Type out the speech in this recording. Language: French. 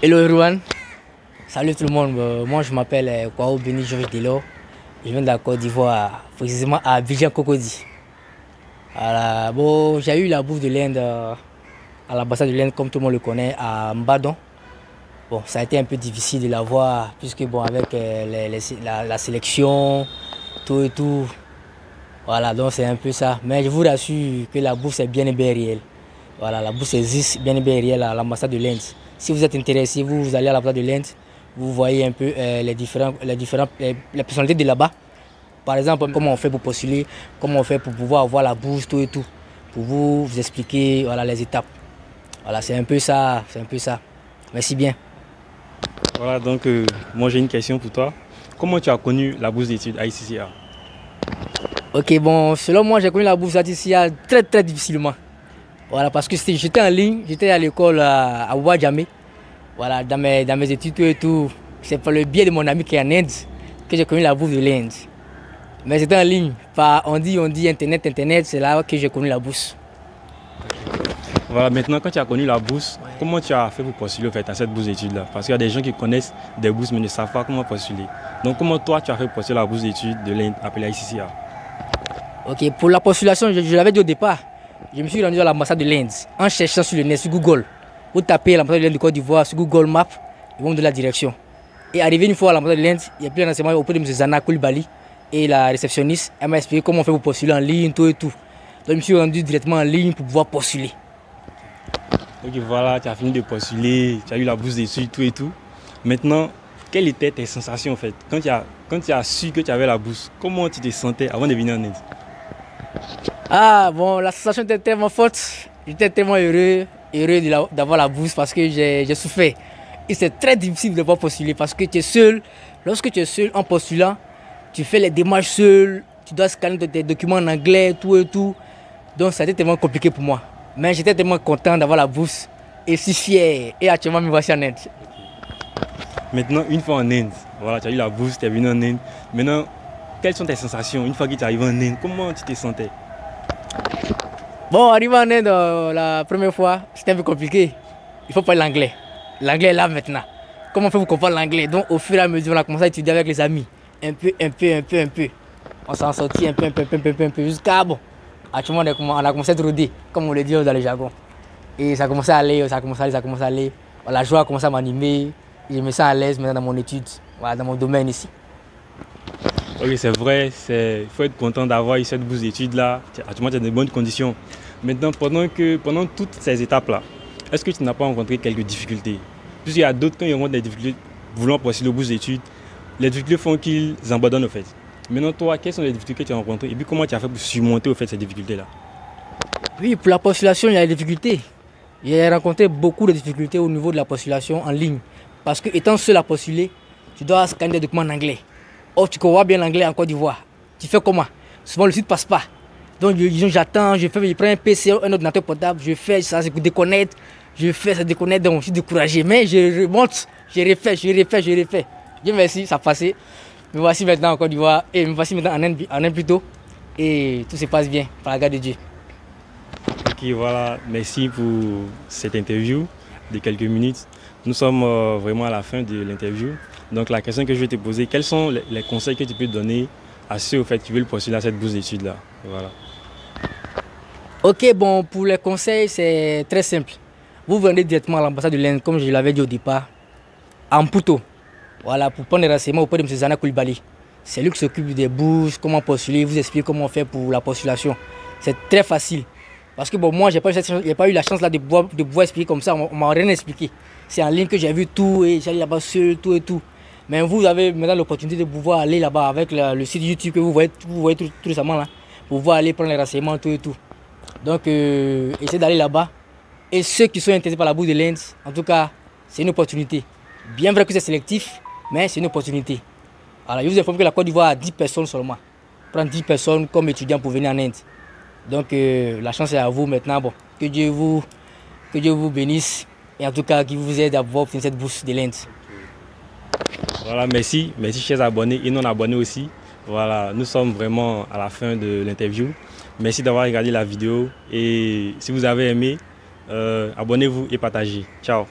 Hello everyone, salut tout le monde. Moi je m'appelle Kwao Beni Georges Delo. Je viens de la Côte d'Ivoire, précisément à Abidjan Cocody. Voilà. Bon, j'ai eu la bouffe de l'Inde à l'ambassade de l'Inde, comme tout le monde le connaît, à Mbadon. Bon, ça a été un peu difficile de l'avoir, puisque bon, avec la sélection, tout et tout, voilà, donc c'est un peu ça. Mais je vous rassure que la bouffe c'est bien et bien réel. Voilà, la bourse existe bien et bien réelle à l'ambassade de l'Inde. Si vous êtes intéressé, vous allez à l'ambassade de l'Inde, vous voyez un peu les personnalités de là-bas. Par exemple, comment on fait pour postuler, comment on fait pour pouvoir avoir la bourse, tout et tout. Pour vous expliquer voilà, les étapes. Voilà, c'est un peu ça, c'est un peu ça. Merci bien. Voilà, donc moi j'ai une question pour toi. Comment tu as connu la bourse d'études à ICCA? Ok, bon, selon moi, j'ai connu la bourse à ICCA très difficilement. Voilà, parce que j'étais en ligne, j'étais à l'école à Ouadjamé. Voilà, dans mes études tout et tout. C'est par le biais de mon ami qui est en Inde que j'ai connu la bourse de l'Inde. Mais c'était en ligne. On dit internet, c'est là que j'ai connu la bourse. Voilà, maintenant quand tu as connu la bourse, comment tu as fait pour postuler à cette bourse d'études-là? Parce qu'il y a des gens qui connaissent des bourses mais ne savent pas comment postuler. Donc comment toi tu as fait pour postuler la bourse d'études de l'Inde appelée ICCA? Ok, pour la postulation, je l'avais dit au départ. Je me suis rendu à l'ambassade de l'Inde en cherchant sur le net, sur Google. Vous tapez l'ambassade de l'Inde de Côte d'Ivoire sur Google Maps, ils vont me donner la direction. Et arrivé une fois à l'ambassade de l'Inde, il y a plus un enseignement auprès de M. Zana Koulibaly et la réceptionniste. Elle m'a expliqué comment on fait pour postuler en ligne, tout et tout. Donc je me suis rendu directement en ligne pour pouvoir postuler. Ok, voilà, tu as fini de postuler, tu as eu la bourse d'études, tout et tout. Maintenant, quelles étaient tes sensations en fait quand tu as su que tu avais la bourse? Comment tu te sentais avant de venir en Inde? Ah bon, la sensation était tellement forte. J'étais tellement heureux d'avoir la bourse parce que j'ai souffert. Et c'est très difficile de pouvoir postuler parce que tu es seul. Lorsque tu es seul en postulant, tu fais les démarches seul, tu dois scanner tes documents en anglais, tout et tout. Donc ça a été tellement compliqué pour moi. Mais j'étais tellement content d'avoir la bourse et si fier. Et actuellement, me voici en Inde. Maintenant, une fois en Inde, voilà, tu as eu la bourse, tu es venu en Inde. Maintenant, quelles sont tes sensations une fois que tu es arrivé en Inde? Comment tu te sentais? Bon, arrivé en Inde la première fois, c'était un peu compliqué. Il faut parler l'anglais. L'anglais est là maintenant. Comment on fait pour comprendre l'anglais? Donc au fur et à mesure, on a commencé à étudier avec les amis. Un peu. On s'en sortit un peu. Jusqu'à bon. Actuellement, on a commencé à être rodé, comme on le dit dans les jargons. Et ça a commencé à aller, ça a commencé à aller. La joie a commencé à m'animer. Je me sens à l'aise maintenant dans mon étude, voilà, dans mon domaine ici. Ok, c'est vrai, il faut être content d'avoir eu cette bourse d'études-là. Actuellement, tu as de bonnes conditions. Maintenant, pendant toutes ces étapes-là, est-ce que tu n'as pas rencontré quelques difficultés? Puisqu'il y a d'autres, quand ils rencontrent des difficultés voulant postuler aux bourses d'études, les difficultés font qu'ils abandonnent au fait. Maintenant, toi, quelles sont les difficultés que tu as rencontrées et puis comment tu as fait pour surmonter au fait ces difficultés-là? Oui, pour la postulation, il y a des difficultés. J'ai rencontré beaucoup de difficultés au niveau de la postulation en ligne. Parce que étant seul à postuler, tu dois scanner des documents en anglais. Or, tu comprends bien l'anglais en Côte d'Ivoire. Tu fais comment? Souvent, le site ne passe pas. Donc, j'attends, je prends un PC, un ordinateur portable, je fais ça, ça déconnecte. Je fais ça déconnecte, donc je suis découragé. Mais je remonte, je refais. Dieu merci, ça a passé. Me voici maintenant en Côte d'Ivoire et me voici maintenant en Inde plutôt. Et tout se passe bien, par la grâce de Dieu. Ok, voilà, merci pour cette interview de quelques minutes. Nous sommes vraiment à la fin de l'interview. Donc la question que je vais te poser, quels sont les conseils que tu peux donner à ceux au fait, qui veulent postuler à cette bourse d'études-là? Voilà. Ok, bon, pour les conseils, c'est très simple. Vous venez directement à l'ambassade de l'Inde, comme je l'avais dit au départ, à Mputo. Voilà, pour prendre des renseignements auprès de M. Zana Koulibaly. C'est lui qui s'occupe des bourses, comment postuler, il vous explique comment on fait pour la postulation. C'est très facile. Parce que bon, moi, j'ai pas eu la chance là, de pouvoir expliquer comme ça, on m'a rien expliqué. C'est en ligne que j'ai vu tout et j'allais là-bas seul, tout et tout. Mais vous avez maintenant l'opportunité de pouvoir aller là-bas avec le site YouTube que vous voyez tout récemment là, pour pouvoir aller prendre les renseignements, tout et tout. Donc, essayez d'aller là-bas. Et ceux qui sont intéressés par la bourse de l'Inde, en tout cas, c'est une opportunité. Bien vrai que c'est sélectif, mais c'est une opportunité. Alors, je vous informe que la Côte d'Ivoire a 10 personnes seulement. Prendre 10 personnes comme étudiants pour venir en Inde. Donc, la chance est à vous maintenant. Bon, que Dieu vous bénisse. Et en tout cas, qu'il vous aide à pouvoir obtenir cette bourse de l'Inde. Voilà, merci chers abonnés et non abonnés aussi. Voilà, nous sommes vraiment à la fin de l'interview. Merci d'avoir regardé la vidéo et si vous avez aimé, abonnez-vous et partagez. Ciao.